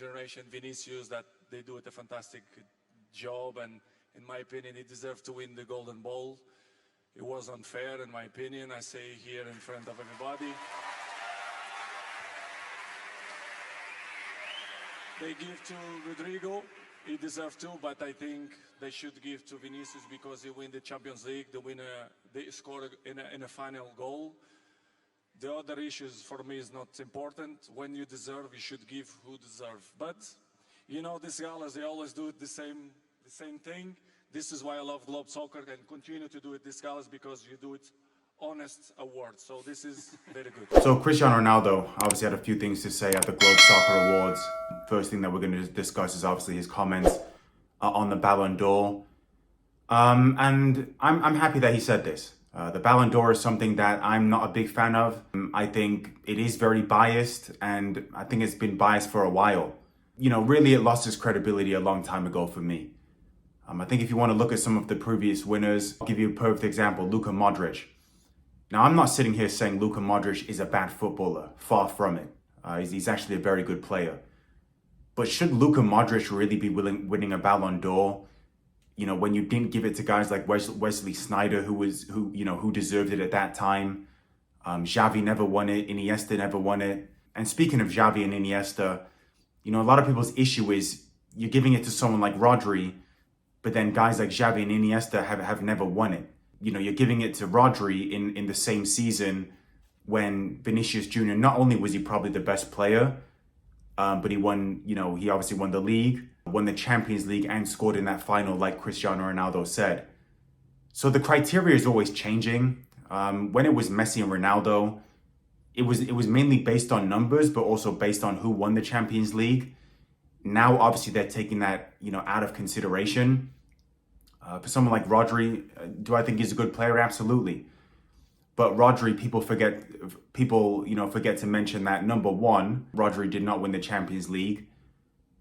generation, Vinicius, that they do it a fantastic job, and in my opinion, he deserved to win the Golden Ball. It was unfair, in my opinion. I say here in front of everybody. They give to Rodrigo. He deserved to, but I think they should give to Vinicius because he win the Champions League. They scored in a final goal. The other issues for me is not important. When you deserve, you should give who deserve. But you know, these galas, they always do the same thing. This is why I love Globe Soccer and continue to do it this galas, because you do it honest award. So this is very good. So Cristiano Ronaldo obviously had a few things to say at the Globe Soccer Awards. First thing that we're going to discuss is obviously his comments on the Ballon d'Or. And I'm happy that he said this. The Ballon d'Or is something that I'm not a big fan of. I think it is very biased, and I think it's been biased for a while. You know, really it lost its credibility a long time ago for me. I think if you want to look at some of the previous winners, I'll give you a perfect example, Luka Modric. Now, I'm not sitting here saying Luka Modric is a bad footballer. Far from it. He's actually a very good player. But should Luka Modric really be winning a Ballon d'Or? You know, when you didn't give it to guys like Wesley Sneijder, who deserved it at that time. Xavi never won it. Iniesta never won it. And speaking of Xavi and Iniesta, you know, a lot of people's issue is you're giving it to someone like Rodri, but then guys like Xavi and Iniesta have never won it. You know, you're giving it to Rodri in the same season when Vinicius Jr., not only was he probably the best player, but he won, you know, he obviously won the league, won the Champions League, and scored in that final like Cristiano Ronaldo said. So the criteria is always changing. When it was Messi and Ronaldo, it was mainly based on numbers, but also based on who won the Champions League. Now, obviously, they're taking that, you know, out of consideration. For someone like Rodri, do I think he's a good player? Absolutely. But Rodri, people forget to mention that number one, Rodri did not win the Champions League.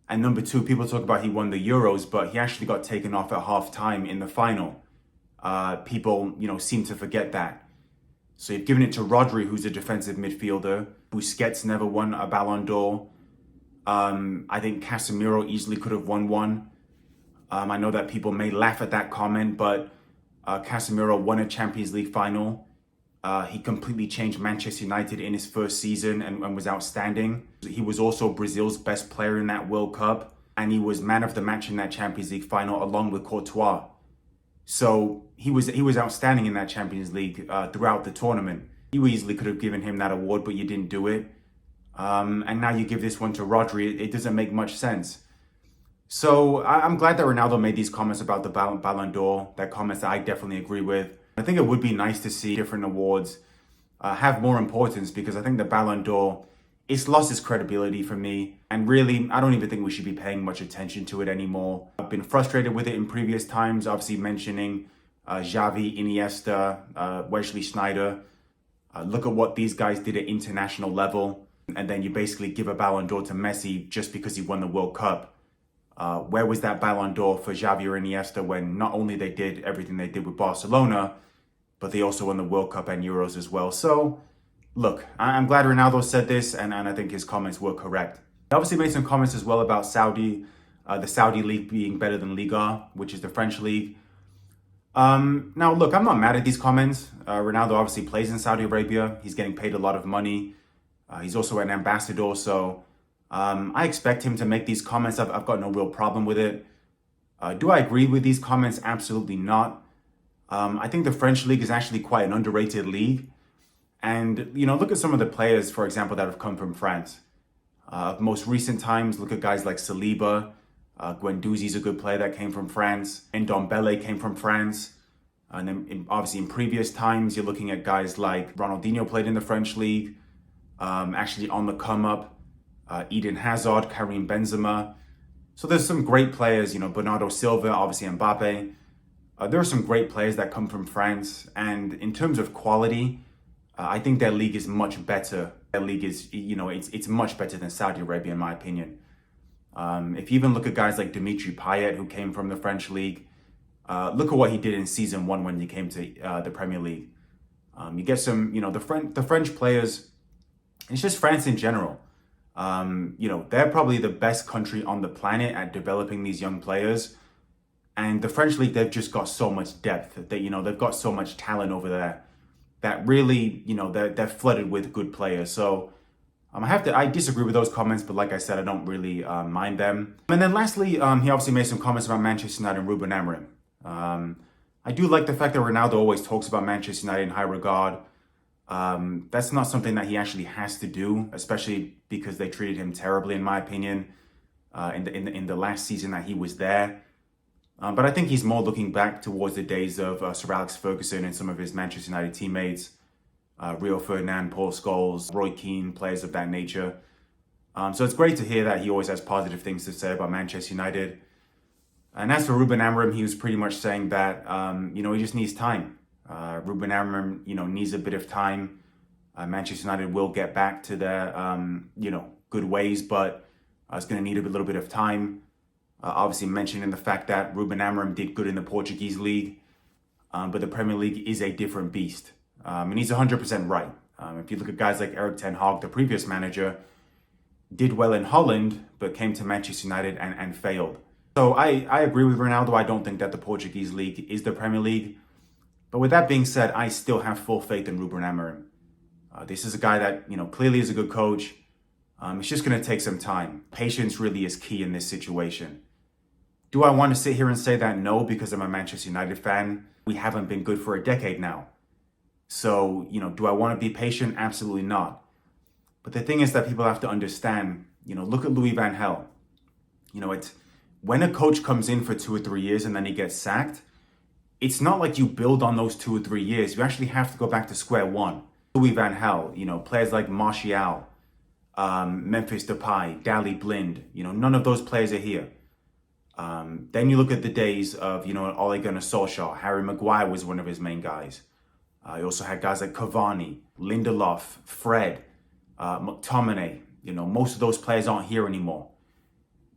And number two, people talk about he won the Euros, but he actually got taken off at half time in the final. People, you know, seem to forget that. So you've given it to Rodri, who's a defensive midfielder. Busquets never won a Ballon d'Or. I think Casemiro easily could have won one. I know that people may laugh at that comment, but Casemiro won a Champions League final. He completely changed Manchester United in his first season and was outstanding. He was also Brazil's best player in that World Cup, and he was man of the match in that Champions League final along with Courtois. So he was outstanding in that Champions League throughout the tournament. You easily could have given him that award, but you didn't do it. And now you give this one to Rodri. It doesn't make much sense. So I'm glad that Ronaldo made these comments about the Ballon d'Or. That comments that I definitely agree with. I think it would be nice to see different awards have more importance, because I think the Ballon d'Or, it's lost its credibility for me. And really, I don't even think we should be paying much attention to it anymore. I've been frustrated with it in previous times, obviously mentioning Xavi, Iniesta, Wesley Sneijder. Look at what these guys did at international level. And then you basically give a Ballon d'Or to Messi just because he won the World Cup. Where was that Ballon d'Or for Xavi or Iniesta when not only they did everything they did with Barcelona, but they also won the World Cup and Euros as well? So, look, I'm glad Ronaldo said this, and I think his comments were correct. He obviously made some comments as well about the Saudi league being better than Ligue, which is the French league. Now, look, I'm not mad at these comments. Ronaldo obviously plays in Saudi Arabia. He's getting paid a lot of money. He's also an ambassador, so I expect him to make these comments. I've got no real problem with it. Do I agree with these comments? Absolutely not. I think the French league is actually quite an underrated league. And, you know, look at some of the players, for example, that have come from France. Most recent times, look at guys like Saliba. Guendouzi's a good player that came from France. Ndombele came from France. And then obviously in previous times, you're looking at guys like Ronaldinho played in the French league. Actually on the come up, Eden Hazard, Karim Benzema. So there's some great players, you know, Bernardo Silva, obviously Mbappe. There are some great players that come from France. And in terms of quality, I think their league is much better. Their league is, you know, it's much better than Saudi Arabia, in my opinion. If you even look at guys like Dimitri Payet, who came from the French league, look at what he did in season 1 when he came to the Premier League. You get some, you know, the French players. It's just France in general. They're probably the best country on the planet at developing these young players. And the French league, they've just got so much depth that, they've got so much talent over there that really, they're flooded with good players. So I disagree with those comments, but like I said, I don't really mind them. And then lastly, he obviously made some comments about Manchester United and Ruben Amorim. I do like the fact that Ronaldo always talks about Manchester United in high regard. That's not something that he actually has to do, especially because they treated him terribly, in my opinion, in the last season that he was there. But I think he's more looking back towards the days of Sir Alex Ferguson and some of his Manchester United teammates, Rio Ferdinand, Paul Scholes, Roy Keane, players of that nature. So it's great to hear that he always has positive things to say about Manchester United. And as for Ruben Amorim, he was pretty much saying that, he just needs time. Ruben Amorim, needs a bit of time. Manchester United will get back to their, good ways, but it's going to need a little bit of time. Obviously mentioning the fact that Ruben Amorim did good in the Portuguese league, but the Premier League is a different beast. And he's 100% right. If you look at guys like Erik ten Hag, the previous manager, did well in Holland, but came to Manchester United and failed. So I agree with Ronaldo. I don't think that the Portuguese league is the Premier League. But with that being said, I still have full faith in Ruben Amorim. This is a guy that, clearly is a good coach. It's just going to take some time. Patience really is key in this situation. Do I want to sit here and say that? No, because I'm a Manchester United fan. We haven't been good for a decade now. So, do I want to be patient? Absolutely not. But the thing is that people have to understand, look at Louis van Gaal. It's when a coach comes in for 2 or 3 years and then he gets sacked, it's not like you build on those 2 or 3 years. You actually have to go back to square one. Louis van Gaal, players like Martial, Memphis Depay, Daley Blind, none of those players are here. Then you look at the days of, Ole Gunnar Solskjaer. Harry Maguire was one of his main guys. You also had guys like Cavani, Lindelof, Fred, McTominay. Most of those players aren't here anymore.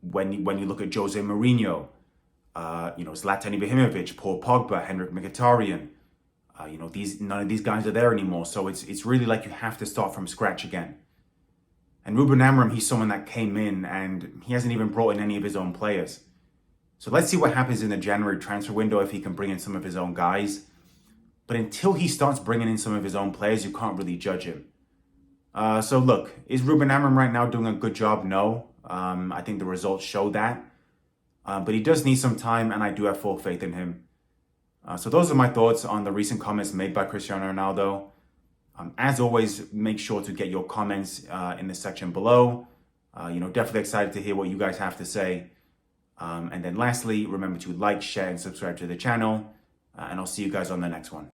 When you look at Jose Mourinho, Zlatan Ibrahimovic, Paul Pogba, Henrik Mkhitaryan, none of these guys are there anymore. So it's really like you have to start from scratch again. And Ruben Amorim, he's someone that came in and he hasn't even brought in any of his own players. So let's see what happens in the January transfer window if he can bring in some of his own guys. But until he starts bringing in some of his own players, you can't really judge him. So look, is Ruben Amorim right now doing a good job? No. I think the results show that. But he does need some time, and I do have full faith in him. So those are my thoughts on the recent comments made by Cristiano Ronaldo. As always, make sure to get your comments in the section below. Definitely excited to hear what you guys have to say. And then lastly, remember to like, share, and subscribe to the channel. And I'll see you guys on the next one.